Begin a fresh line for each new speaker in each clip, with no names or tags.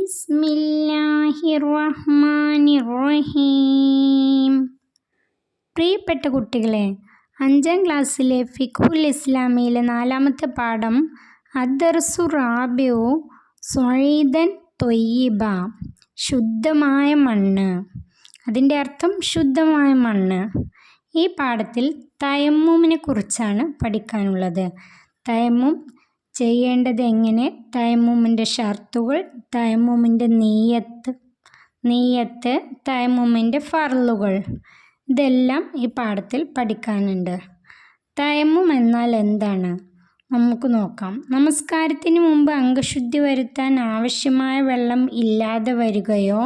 ബിസ്മില്ലാഹിർറഹ്മാനിർറഹീം. പ്രിയപ്പെട്ട കുട്ടികളെ, 5ാം ക്ലാസ്സിലെ ഫിഖ്ഹുൽ ഇസ്ലാമിയിലെ 4ാമത്തെ പാഠം അദ്ദർസു റാബിഉ സ്വഈദൻ ത്വയ്യിബ, ശുദ്ധമായ മണ്ണ്. അതിൻ്റെ അർത്ഥം ശുദ്ധമായ മണ്ണ്. ഈ പാഠത്തിൽ തയമ്മുമിനെ കുറിച്ചാണ് പഠിക്കാനുള്ളത്. തയമ്മും ചെയ്യേണ്ടത് എങ്ങനെ, തയമ്മുമിൻ്റെ ഷർത്തുകൾ, തയമ്മുമിൻ്റെ നീയത്ത്, തയമ്മുമിൻ്റെ ഫർളുകൾ, ഇതെല്ലാം ഈ പാഠത്തിൽ പഠിക്കാനുണ്ട്. തയമ്മും എന്നാൽ എന്താണ് നമുക്ക് നോക്കാം. നമസ്കാരത്തിന് മുമ്പ് അംഗശുദ്ധി വരുത്താൻ ആവശ്യമായ വെള്ളം ഇല്ലാതെ വരികയോ,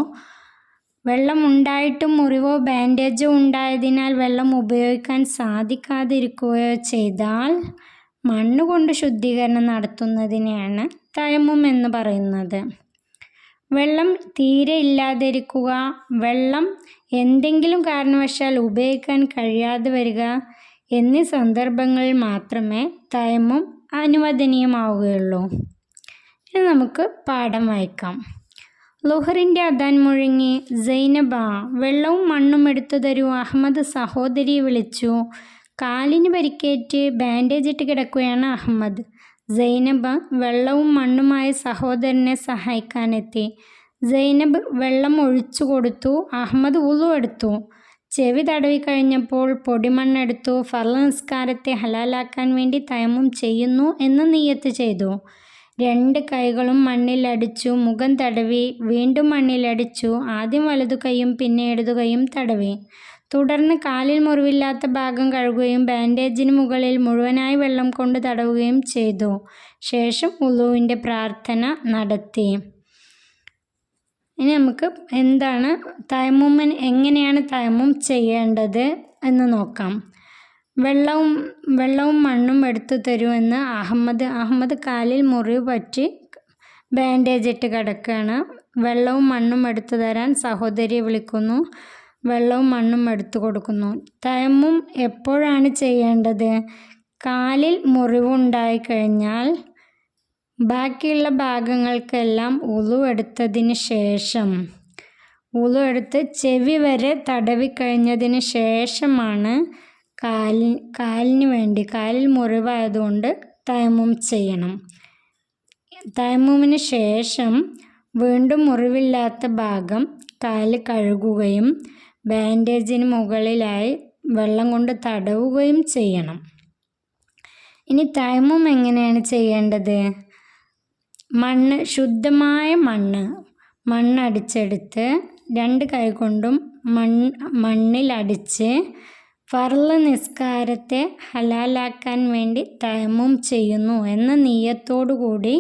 വെള്ളം ഉണ്ടായിട്ടും മുറിവോ ബാൻഡേജോ ഉണ്ടായതിനാൽ വെള്ളം ഉപയോഗിക്കാൻ സാധിക്കാതിരിക്കുകയോ ചെയ്താൽ മണ്ണുകൊണ്ട് ശുദ്ധീകരണം നടത്തുന്നതിനെയാണ് തയമ്മും എന്ന് പറയുന്നത്. വെള്ളം തീരെ ഇല്ലാതിരിക്കുക, വെള്ളം എന്തെങ്കിലും കാരണവശാൽ ഉപയോഗിക്കാൻ കഴിയാതെ വരിക എന്നീ സന്ദർഭങ്ങളിൽ മാത്രമേ തയമ്മും അനുവദനീയമാവുകയുള്ളൂ. ഇനി നമുക്ക് പാഠം വായിക്കാം. ളുഹറിൻ്റെ അദാൻ മുഴങ്ങി. സൈനബ, വെള്ളവും മണ്ണും എടുത്തു തരൂ. അഹമ്മദ് സഹോദരിയെ വിളിച്ചു. കാലിന് പരിക്കേറ്റ് ബാൻഡേജ് ഇട്ട് കിടക്കുകയാണ് അഹമ്മദ്. സൈനബ വെള്ളവും മണ്ണുമായി സഹോദരനെ സഹായിക്കാനെത്തി. സൈനബ് വെള്ളം ഒഴിച്ചു കൊടുത്തു. അഹമ്മദ് വുളു എടുത്തു. ചെവി തടവി കഴിഞ്ഞപ്പോൾ പൊടിമണ്ണെടുത്തു. ഫർള് നിസ്കാരത്തെ ഹലാലാക്കാൻ വേണ്ടി തയമ്മും ചെയ്യുന്നു എന്ന് നിയ്യത്ത് ചെയ്തു. 2 കൈകളും മണ്ണിലടിച്ചു. മുഖം തടവി. വീണ്ടും മണ്ണിലടിച്ചു. ആദ്യം വലതു കൈയും പിന്നെ ഇടതു കൈയും തടവി. തുടർന്ന് കാലിൽ മുറിവില്ലാത്ത ഭാഗം കഴുകുകയും ബാൻഡേജിന് മുകളിൽ മുഴുവനായി വെള്ളം കൊണ്ട് തടവുകയും ചെയ്തു. ശേഷം വുളുവിൻ്റെ പ്രാർത്ഥന നടത്തി. ഇനി നമുക്ക് എന്താണ് എങ്ങനെയാണ് തയമ്മും ചെയ്യേണ്ടത് എന്ന് നോക്കാം. വെള്ളവും മണ്ണും എടുത്തു തരൂ എന്ന് അഹമ്മദ് കാലിൽ മുറിവ് പറ്റി ബാൻഡേജ് ഇട്ട് കിടക്കുകയാണ്. വെള്ളവും മണ്ണും എടുത്തു തരാൻ സഹോദരിയെ വിളിക്കുന്നു. വെള്ളവും മണ്ണും എടുത്തു കൊടുക്കുന്നു. തയമ്മും എപ്പോഴാണ് ചെയ്യേണ്ടത്? കാലിൽ മുറിവുണ്ടായി കഴിഞ്ഞാൽ ബാക്കിയുള്ള ഭാഗങ്ങൾക്കെല്ലാം വുളു എടുത്തതിന് ശേഷം, വുളു എടുത്ത് ചെവി വരെ തടവിക്കഴിഞ്ഞതിന് ശേഷമാണ് കാലിൽ മുറിവായതുകൊണ്ട് തയമ്മും ചെയ്യണം. തയമ്മുമിന് ശേഷം വീണ്ടും മുറിവില്ലാത്ത ഭാഗം കാല് കഴുകുകയും ബാൻഡേജിന് മുകളിലായി വെള്ളം കൊണ്ട് തടവുകയും ചെയ്യണം. ഇനി തയമ്മും എങ്ങനെയാണ് ചെയ്യേണ്ടത്? ശുദ്ധമായ മണ്ണടിച്ചെടുത്ത് 2 കൈ കൊണ്ടും മണ്ണിലടിച്ച് ഫർള് നിസ്കാരത്തെ ഹലാലാക്കാൻ വേണ്ടി തയമ്മും ചെയ്യുന്നു എന്ന നിയ്യത്തോടു കൂടി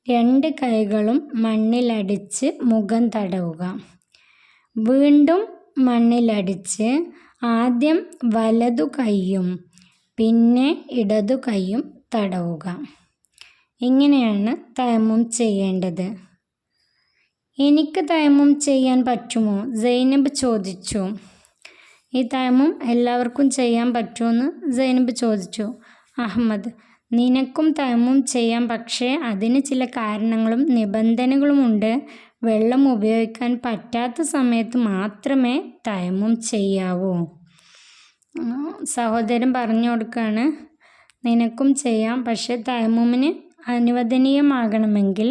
2 കൈകളും മണ്ണിലടിച്ച് മുഖം തടവുക. വീണ്ടും മണ്ണിലടിച്ച് ആദ്യം വലതു കൈയും പിന്നെ ഇടതു കൈയും തടവുക. ഇങ്ങനെയാണ് തയമ്മും ചെയ്യേണ്ടത്. എനിക്ക് തയമ്മും ചെയ്യാൻ പറ്റുമോ? സൈനബ് ചോദിച്ചു. ഈ തയമ്മും എല്ലാവർക്കും ചെയ്യാൻ പറ്റുമെന്ന് സൈനബ് ചോദിച്ചു. അഹമ്മദ്, നിനക്കും തയമ്മും ചെയ്യാം, പക്ഷേ അതിന് ചില കാരണങ്ങളും നിബന്ധനകളുമുണ്ട്. വെള്ളം ഉപയോഗിക്കാൻ പറ്റാത്ത സമയത്ത് മാത്രമേ തയമ്മും ചെയ്യാവൂ. സഹോദരൻ പറഞ്ഞു കൊടുക്കുകയാണ്, നിനക്കും ചെയ്യാം, പക്ഷേ തയമ്മുമിന് അനുവദനീയമാകണമെങ്കിൽ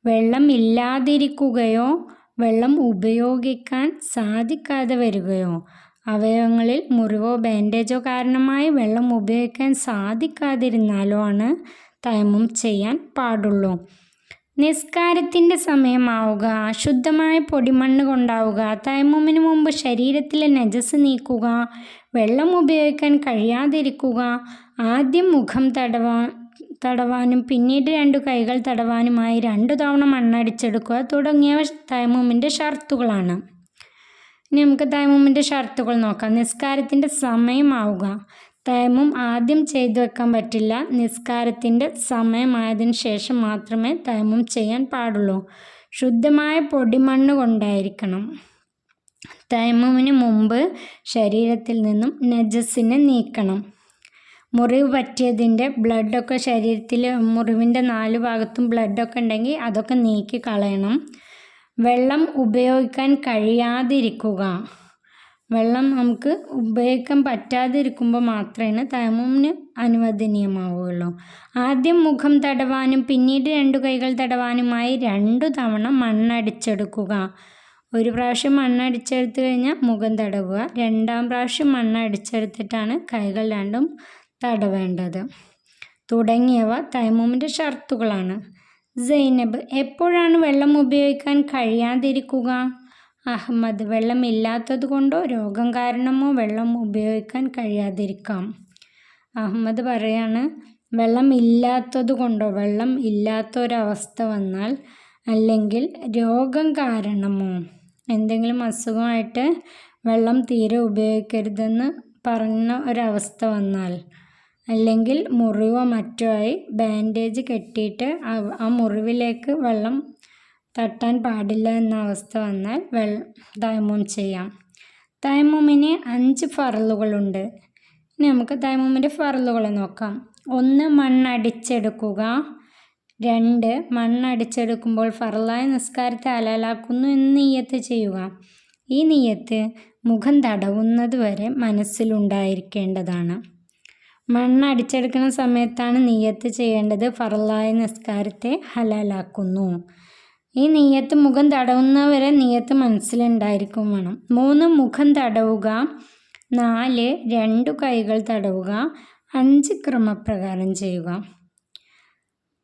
വെള്ളം ഇല്ലാതിരിക്കുകയോ വെള്ളം ഉപയോഗിക്കാൻ സാധിക്കാതെ വരികയോ അവയവങ്ങളിൽ മുറിവോ ബാൻഡേജോ കാരണമായി വെള്ളം ഉപയോഗിക്കാൻ സാധിക്കാതിരുന്നാലോ ആണ് തയമ്മും ചെയ്യാൻ പാടുള്ളൂ. നിസ്കാരത്തിൻ്റെ സമയമാവുക, ശുദ്ധമായ പൊടിമണ്ണ് കൊണ്ടാവുക, തയമ്മുമിന് മുമ്പ് ശരീരത്തിലെ നജസ് നീക്കുക, വെള്ളം ഉപയോഗിക്കാൻ കഴിയാതിരിക്കുക, ആദ്യം മുഖം തടവാനും പിന്നീട് 2 കൈകൾ തടവാനുമായി 2 തവണ മണ്ണടിച്ചെടുക്കുക തുടങ്ങിയവ തയമ്മുമിൻ്റെ ഷർത്തുകളാണ്. ഇനി നമുക്ക് തയമ്മുമിൻ്റെ ഷർത്തുകൾ നോക്കാം. നിസ്കാരത്തിൻ്റെ സമയമാവുക. തയമ്മും ആദ്യം ചെയ്തു വെക്കാൻ പറ്റില്ല. നിസ്കാരത്തിൻ്റെ സമയമായതിനു ശേഷം മാത്രമേ തയമ്മും ചെയ്യാൻ പാടുള്ളൂ. ശുദ്ധമായ പൊടിമണ്ണ് കൊണ്ടായിരിക്കണം. തയമ്മുമിന് മുമ്പ് ശരീരത്തിൽ നിന്നും നജസിനെ നീക്കണം. മുറിവ് പറ്റിയതിൻ്റെ ബ്ലഡൊക്കെ ശരീരത്തിൽ, മുറിവിൻ്റെ 4 ഭാഗത്തും ബ്ലഡൊക്കെ ഉണ്ടെങ്കിൽ അതൊക്കെ നീക്കി കളയണം. വെള്ളം ഉപയോഗിക്കാൻ കഴിയാതിരിക്കുക. വെള്ളം നമുക്ക് ഉപയോഗിക്കാൻ പറ്റാതിരിക്കുമ്പോൾ മാത്രമേ തയമ്മുമിന് അനുവദനീയമാവുകയുള്ളൂ. ആദ്യം മുഖം തടവാനും പിന്നീട് 2 കൈകൾ തടവാനുമായി 2 തവണ മണ്ണടിച്ചെടുക്കുക. ഒരു പ്രാവശ്യം മണ്ണടിച്ചെടുത്ത് കഴിഞ്ഞാൽ മുഖം തടവുക. 2ാം പ്രാവശ്യം മണ്ണടിച്ചെടുത്തിട്ടാണ് കൈകൾ രണ്ടും തടവേണ്ടത്. തുടങ്ങിയവ തയമ്മുമിൻ്റെ ഷർത്തുകളാണ്. സൈനബ്: എപ്പോഴാണ് വെള്ളം ഉപയോഗിക്കാൻ കഴിയാതിരിക്കുക? അഹമ്മദ്: വെള്ളമില്ലാത്തത് കൊണ്ടോ രോഗം കാരണമോ വെള്ളം ഉപയോഗിക്കാൻ കഴിയാതിരിക്കാം. അഹമ്മദ് പറയാണ്, വെള്ളം ഇല്ലാത്തത് കൊണ്ടോ, വെള്ളം ഇല്ലാത്തൊരവസ്ഥ വന്നാൽ, അല്ലെങ്കിൽ രോഗം കാരണമോ, എന്തെങ്കിലും അസുഖമായിട്ട് വെള്ളം തീരെ ഉപയോഗിക്കരുതെന്ന് പറഞ്ഞ ഒരവസ്ഥ വന്നാൽ, അല്ലെങ്കിൽ മുറിവോ മറ്റോ ആയി ബാൻഡേജ് കെട്ടിയിട്ട് ആ മുറിവിലേക്ക് വെള്ളം തട്ടാൻ പാടില്ല എന്ന അവസ്ഥ വന്നാൽ തയമ്മും ചെയ്യാം. തയമ്മുമിന് 5 ഫർളുകളുണ്ട്. ഇനി നമുക്ക് തയമ്മുമിൻ്റെ ഫർളുകളെ നോക്കാം. 1. മണ്ണടിച്ചെടുക്കുക. 2. മണ്ണടിച്ചെടുക്കുമ്പോൾ ഫർളായ നിസ്കാരത്തെ ഹലാലാക്കുന്നു എന്ന് നിയ്യത്ത് ചെയ്യുക. ഈ നിയ്യത്ത് മുഖം തടവുന്നത് വരെ മനസ്സിലുണ്ടായിരിക്കേണ്ടതാണ്. മണ്ണടിച്ചെടുക്കുന്ന സമയത്താണ് നിയ്യത്ത് ചെയ്യേണ്ടത് ഫർളായ നിസ്കാരത്തെ ഹലാലാക്കുന്നു. ഈ നിയ്യത്ത് മുഖം തടവുന്നവരെ നിയ്യത്ത് മനസ്സിലുണ്ടായിരിക്കും വേണം. 3. മുഖം തടവുക. 4. 2 കൈകൾ തടവുക. 5. ക്രമപ്രകാരം ചെയ്യുക.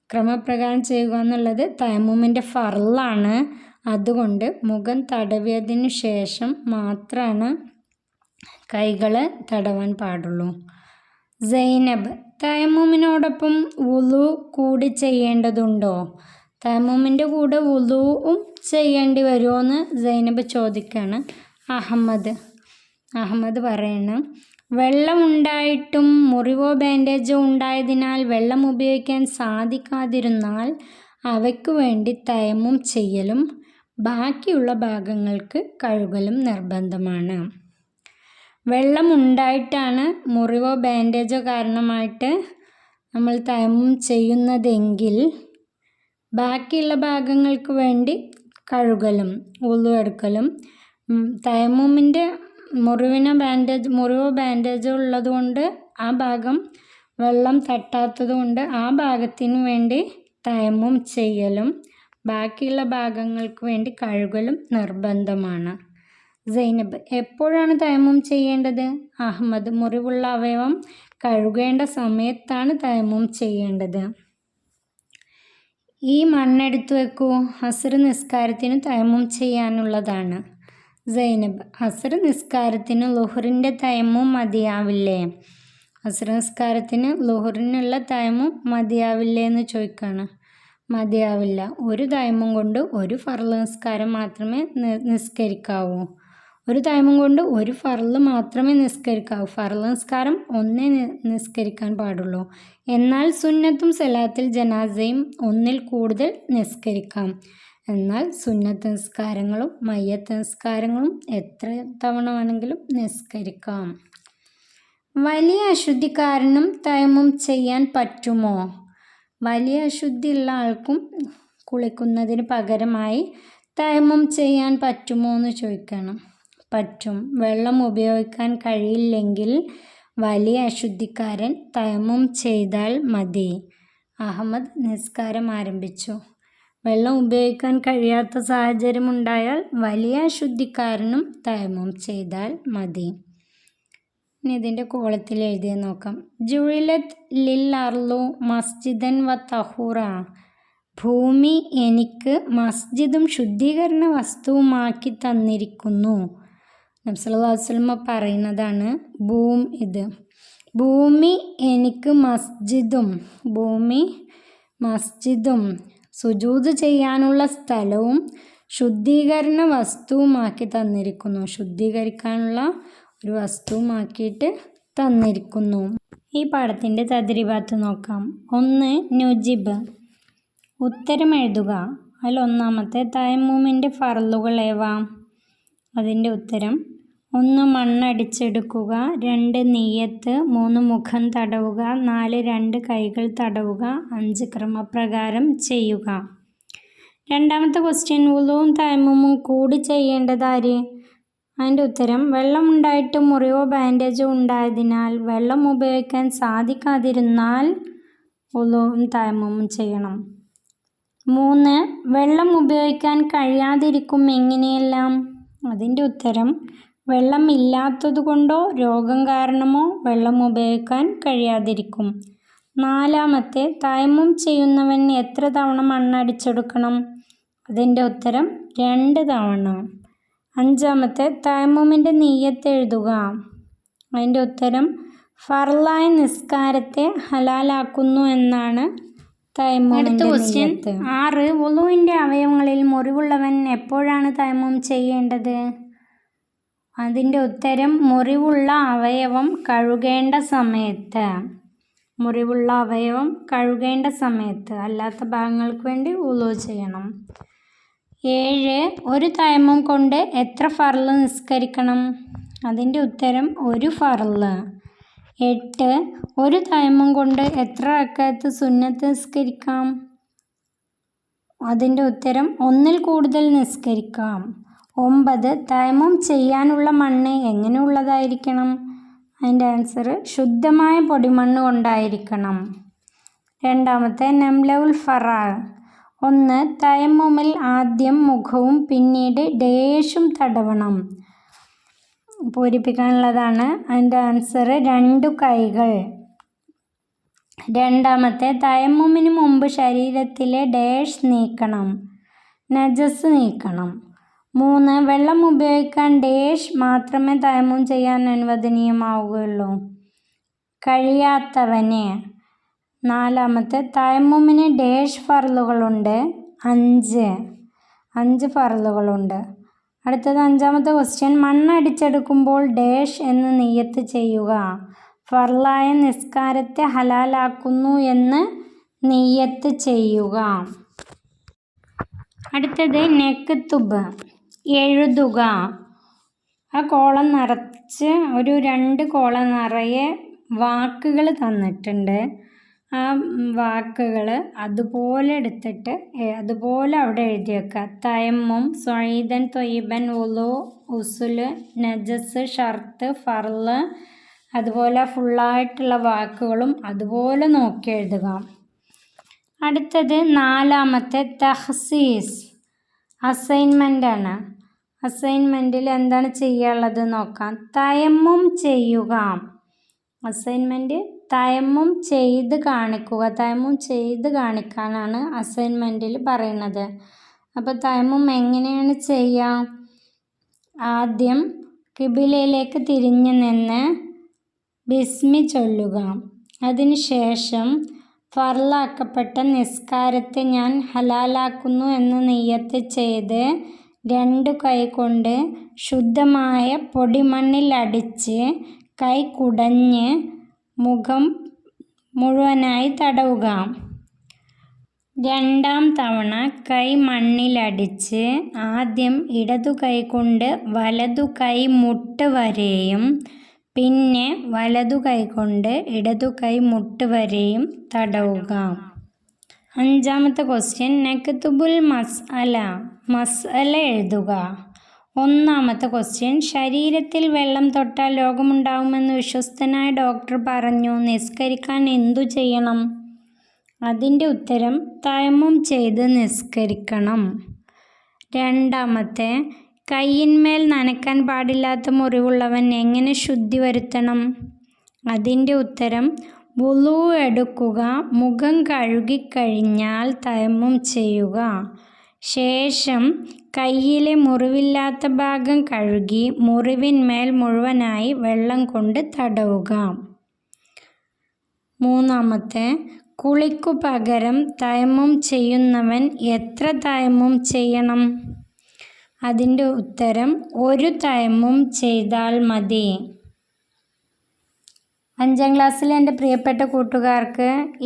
ക്രമപ്രകാരം ചെയ്യുക എന്നുള്ളത് തയമ്മുമിൻ്റെ ഫർളാണ്. അതുകൊണ്ട് മുഖം തടവിയതിനു ശേഷം മാത്രമാണ് കൈകൾ തടവാൻ പാടുള്ളൂ. സൈനബ്: തയമ്മുമിനോടൊപ്പം വുളു കൂടി ചെയ്യേണ്ടതുണ്ടോ? തയമ്മുമിൻ്റെ കൂടെ വുളുവും ചെയ്യേണ്ടി വരുമോ എന്ന് സൈനബ് ചോദിക്കുകയാണ്. അഹമ്മദ് പറയണം, വെള്ളമുണ്ടായിട്ടും മുറിവോ ബാൻഡേജോ ഉണ്ടായതിനാൽ വെള്ളം ഉപയോഗിക്കാൻ സാധിക്കാതിരുന്നാൽ അവയ്ക്ക് വേണ്ടി തയമ്മും ചെയ്യലും ബാക്കിയുള്ള ഭാഗങ്ങൾക്ക് കഴുകലും നിർബന്ധമാണ്. വെള്ളമുണ്ടായിട്ടാണ് മുറിവോ ബാൻഡേജോ കാരണമായിട്ട് നമ്മൾ തയമ്മും ചെയ്യുന്നതെങ്കിൽ ബാക്കിയുള്ള ഭാഗങ്ങൾക്ക് വേണ്ടി കഴുകലും വുളു എടുക്കലും, തയമ്മുമിൻ്റെ മുറിവോ ബാൻഡേജോ ഉള്ളതുകൊണ്ട് ആ ഭാഗം വെള്ളം തട്ടാത്തത് കൊണ്ട് ആ ഭാഗത്തിന് വേണ്ടി തയമ്മും ചെയ്യലും ബാക്കിയുള്ള ഭാഗങ്ങൾക്ക് വേണ്ടി കഴുകലും നിർബന്ധമാണ്. സൈനബ്: എപ്പോഴാണ് തയമ്മും ചെയ്യേണ്ടത്? അഹമ്മദ്: മുറിവുള്ള അവയവം കഴുകേണ്ട സമയത്താണ് തയമ്മും ചെയ്യേണ്ടത്. ഈ മണ്ണെടുത്തു വെക്കൂ. അസ്ർ നിസ്കാരത്തിന് തയമ്മും ചെയ്യാനുള്ളതാണ്. സൈനബ്: അസ്ർ നിസ്കാരത്തിന് ളുഹറിൻ്റെ തയമ്മും മതിയാവില്ലേ? അസ്ർ നിസ്കാരത്തിന് ളുഹറിനുള്ള തയമ്മും മതിയാവില്ലേ എന്ന് ചോദിക്കുകയാണ്. മതിയാവില്ല. ഒരു തയമ്മും കൊണ്ട് ഒരു ഫർള് നിസ്കാരം മാത്രമേ നിസ്കരിക്കാവൂ. ഒരു തയമ്മും കൊണ്ട് ഒരു ഫർള് മാത്രമേ നിസ്കരിക്കാവൂ. ഫർള് നിസ്കാരം ഒന്നേ നിസ്കരിക്കാൻ പാടുള്ളൂ. എന്നാൽ സുന്നത്തും സലാത്തിൽ ജനാസയും ഒന്നിൽ കൂടുതൽ നിസ്കരിക്കാം. എന്നാൽ സുന്നത്ത് നിസ്കാരങ്ങളും മയ്യത്ത് നിസ്കാരങ്ങളും എത്ര തവണ വേണമെങ്കിലും നിസ്കരിക്കാം. വലിയ അശുദ്ധി കാരണം തയമ്മും ചെയ്യാൻ പറ്റുമോ? വലിയ അശുദ്ധിയുള്ള ആൾക്കും കുളിക്കുന്നതിന് പകരമായി തയമ്മും ചെയ്യാൻ പറ്റുമോ എന്ന് ചോദിക്കണം. പറ്റും. വെള്ളം ഉപയോഗിക്കാൻ കഴിയില്ലെങ്കിൽ വലിയ അശുദ്ധിക്കാരൻ തയമ്മും ചെയ്താൽ മതി. അഹമ്മദ് നിസ്കാരം ആരംഭിച്ചു. വെള്ളം ഉപയോഗിക്കാൻ കഴിയാത്ത സാഹചര്യമുണ്ടായാൽ വലിയ അശുദ്ധിക്കാരനും തയമ്മും ചെയ്താൽ മതി. ഇനി ഇതിൻ്റെ കോളത്തിൽ എഴുതിയ നോക്കാം. ജുഇലത് ലിൽ അർളു മസ്ജിദൻ വ തഹൂറ. ഭൂമി എനിക്ക് മസ്ജിദും ശുദ്ധീകരണ വസ്തുവുമാക്കി തന്നിരിക്കുന്നു. നബി സല്ലല്ലാഹു അലൈഹി വസല്ലം പറയുന്നതാണ്. ഭൂമി എനിക്ക് മസ്ജിദും സുജൂദ് ചെയ്യാനുള്ള സ്ഥലവും ശുദ്ധീകരണ വസ്തുവുമാക്കി തന്നിരിക്കുന്നു. ശുദ്ധീകരിക്കാനുള്ള ഒരു വസ്തുവുമാക്കിയിട്ട് തന്നിരിക്കുന്നു. ഈ പാഠത്തിൻ്റെ തദ്രീബാത്ത് നോക്കാം. 1. നുജിബ്. ഉത്തരം എഴുതുക. അതിൽ ഒന്നാമത്തെ തയമ്മുമിൻ്റെ ഫർളുകൾ ഏവ? അതിൻ്റെ ഉത്തരം: 1. മണ്ണടിച്ചെടുക്കുക. 2. നിയ്യത്ത്. 3. മുഖം തടവുക. 4. 2 കൈകൾ തടവുക. 5. ക്രമപ്രകാരം ചെയ്യുക. രണ്ടാമത്തെ ക്വസ്റ്റ്യൻ, വുളുവും തയമ്മുമും കൂടി ചെയ്യേണ്ടത് ആര്? അതിൻ്റെ ഉത്തരം, വെള്ളമുണ്ടായിട്ട് മുറിവോ ബാൻഡേജോ ഉണ്ടായതിനാൽ വെള്ളം ഉപയോഗിക്കാൻ സാധിക്കാതിരുന്നാൽ വുളുവും തയമ്മുമും ചെയ്യണം. 3, വെള്ളം ഉപയോഗിക്കാൻ കഴിയാതിരിക്കും എങ്ങനെയെല്ലാം? അതിൻ്റെ ഉത്തരം, വെള്ളം ഇല്ലാത്തതുകൊണ്ടോ രോഗം കാരണമോ വെള്ളം ഉപയോഗിക്കാൻ കഴിയാതിരിക്കും. 4, തയമ്മും ചെയ്യുന്നവൻ എത്ര തവണ മണ്ണടിച്ചെടുക്കണം? അതിൻ്റെ ഉത്തരം 2 തവണ. 5, തയമ്മുമിൻ്റെ നിയ്യത്ത് എഴുതുക. അതിൻ്റെ ഉത്തരം, ഫർളായ നിസ്കാരത്തെ ഹലാലാക്കുന്നു എന്നാണ് തയമ്മുമിൻ്റെ നിയ്യത്ത്. 6, വുളുവിൻ്റെ അവയവങ്ങളിൽ മുറിവുള്ളവൻ എപ്പോഴാണ് തയമ്മും ചെയ്യേണ്ടത്? അതിൻ്റെ ഉത്തരം, മുറിവുള്ള അവയവം കഴുകേണ്ട സമയത്ത്. മുറിവുള്ള അവയവം കഴുകേണ്ട സമയത്ത്, അല്ലാത്ത ഭാഗങ്ങൾക്ക് വേണ്ടി വുളു ചെയ്യണം. 7, ഒരു തയമ്മും കൊണ്ട് എത്ര ഫർള് നിസ്കരിക്കണം? അതിൻ്റെ ഉത്തരം, 1 ഫർള്. 8, ഒരു തയമ്മും കൊണ്ട് എത്ര റക്അത്ത് സുന്നത്ത് നിസ്കരിക്കാം? അതിൻ്റെ ഉത്തരം, 1-ൽ കൂടുതൽ നിസ്കരിക്കാം. 9, തയമ്മും ചെയ്യാനുള്ള മണ്ണ് എങ്ങനെയുള്ളതായിരിക്കണം? അതിൻ്റെ ആൻസർ, ശുദ്ധമായ പൊടിമണ്ണ് കൊണ്ടായിരിക്കണം. 2, നംലഉൽ ഫറാഅ്. 1, തയമ്മുമിൽ ആദ്യം മുഖവും പിന്നീട് ഡേഷും തടവണം. പൂരിപ്പിക്കാനുള്ളതാണ്. അതിൻ്റെ ആൻസർ 2 കൈകൾ. 2, തയമ്മുമിന് മുമ്പ് ശരീരത്തിലെ ഡേഷ് നീക്കണം, നജസ് നീക്കണം. 3, വെള്ളം ഉപയോഗിക്കാൻ ഡേഷ് മാത്രമേ തയമ്മും ചെയ്യാൻ അനുവദനീയമാവുകയുള്ളൂ, കഴിയാത്തവന്. 4, തയമ്മുമിന് ഡേഷ് ഫർളുകളുണ്ട്? 5 ഫർളുകളുണ്ട്. അടുത്തത് 5-ാമത്തെ ക്വസ്റ്റ്യൻ, മണ്ണടിച്ചെടുക്കുമ്പോൾ ഡേഷ് എന്ന് നിയ്യത്ത് ചെയ്യുക. ഫർളായ നിസ്കാരത്തെ ഹലാലാക്കുന്നു എന്ന് നിയ്യത്ത് ചെയ്യുക. അടുത്തത് നക്തുബ്, എഴുതുക. ആ കോളം നിറച്ച് ഒരു 2 കോളം നിറയെ വാക്കുകൾ തന്നിട്ടുണ്ട്. ആ വാക്കുകൾ അതുപോലെ എടുത്തിട്ട് അതുപോലെ അവിടെ എഴുതി വെക്കുക. തയമ്മും, സ്വഈദൻ, ത്വയ്യിബൻ, വുളു, ഉസുല്, നജസ്, ഷർത്ത്, ഫർള്, അതുപോലെ ഫുള്ളായിട്ടുള്ള വാക്കുകളും അതുപോലെ നോക്കി എഴുതുക. അടുത്തത് 4-ാമത്തെ തഹ്സീസ്, അസൈൻമെൻ്റാണ്. അസൈൻമെൻറ്റിൽ എന്താണ് ചെയ്യാനുള്ളത് നോക്കാം. തയമ്മും ചെയ്യുക. അസൈൻമെൻറ്റ് തയമ്മും ചെയ്ത് കാണിക്കുക. തയമ്മും ചെയ്ത് കാണിക്കാനാണ് അസൈൻമെൻറ്റിൽ പറയുന്നത്. അപ്പോൾ തയമ്മും എങ്ങനെയാണ് ചെയ്യുക? ആദ്യം ഖിബിലയിലേക്ക് തിരിഞ്ഞു നിന്ന് ബിസ്മി ചൊല്ലുക. അതിനുശേഷം ഫർളാക്കപ്പെട്ട നിസ്കാരത്തെ ഞാൻ ഹലാലാക്കുന്നു എന്ന് നിയ്യത്ത് ചെയ്ത് 2 കൈ കൊണ്ട് ശുദ്ധമായ പൊടിമണ്ണിൽ അടിച്ച് കൈ കുടഞ്ഞ് മുഖം മുഴുവനായി തടവുക. 2-ാം തവണ കൈ മണ്ണിലടിച്ച് ആദ്യം ഇടതു കൈ കൊണ്ട് വലതു കൈ മുട്ട് വരെയും പിന്നെ വലതു കൈ കൊണ്ട് ഇടതു കൈ മുട്ട് വരെയും തടവുക. 5-ാമത്തെ ക്വസ്റ്റ്യൻ, നക്തുബുൽ മസ്അല, മസ്അല എഴുതുക. 1-ാമത്തെ ക്വസ്റ്റ്യൻ, ശരീരത്തിൽ വെള്ളം തൊട്ടാൽ രോഗമുണ്ടാകുമെന്ന് വിശ്വസ്തനായ ഡോക്ടർ പറഞ്ഞു, നിസ്കരിക്കാൻ എന്തു ചെയ്യണം? അതിൻ്റെ ഉത്തരം, തയമ്മും ചെയ്ത് നിസ്കരിക്കണം. 2-ാമത്തെ, കയ്യിന്മേൽ നനയ്ക്കാൻ പാടില്ലാത്ത മുറിവുള്ളവൻ എങ്ങനെ ശുദ്ധി വരുത്തണം? അതിൻ്റെ ഉത്തരം, വുളു എടുക്കുക, മുഖം കഴുകിക്കഴിഞ്ഞാൽ തയമ്മും ചെയ്യുക. ശേഷം കയ്യിലെ മുറിവില്ലാത്ത ഭാഗം കഴുകി മുറിവിന്മേൽ മുഴുവനായി വെള്ളം കൊണ്ട് തടവുക. 3-ാമത്തെ, കുളിക്കു പകരം തയമ്മും ചെയ്യുന്നവൻ എത്ര തയമ്മും ചെയ്യണം? അതിൻ്റെ ഉത്തരം, 1 തയമ്മും ചെയ്താൽ മതി. 5-ാം ക്ലാസ്സിലെ എൻ്റെ പ്രിയപ്പെട്ട കൂട്ടുകാർക്ക്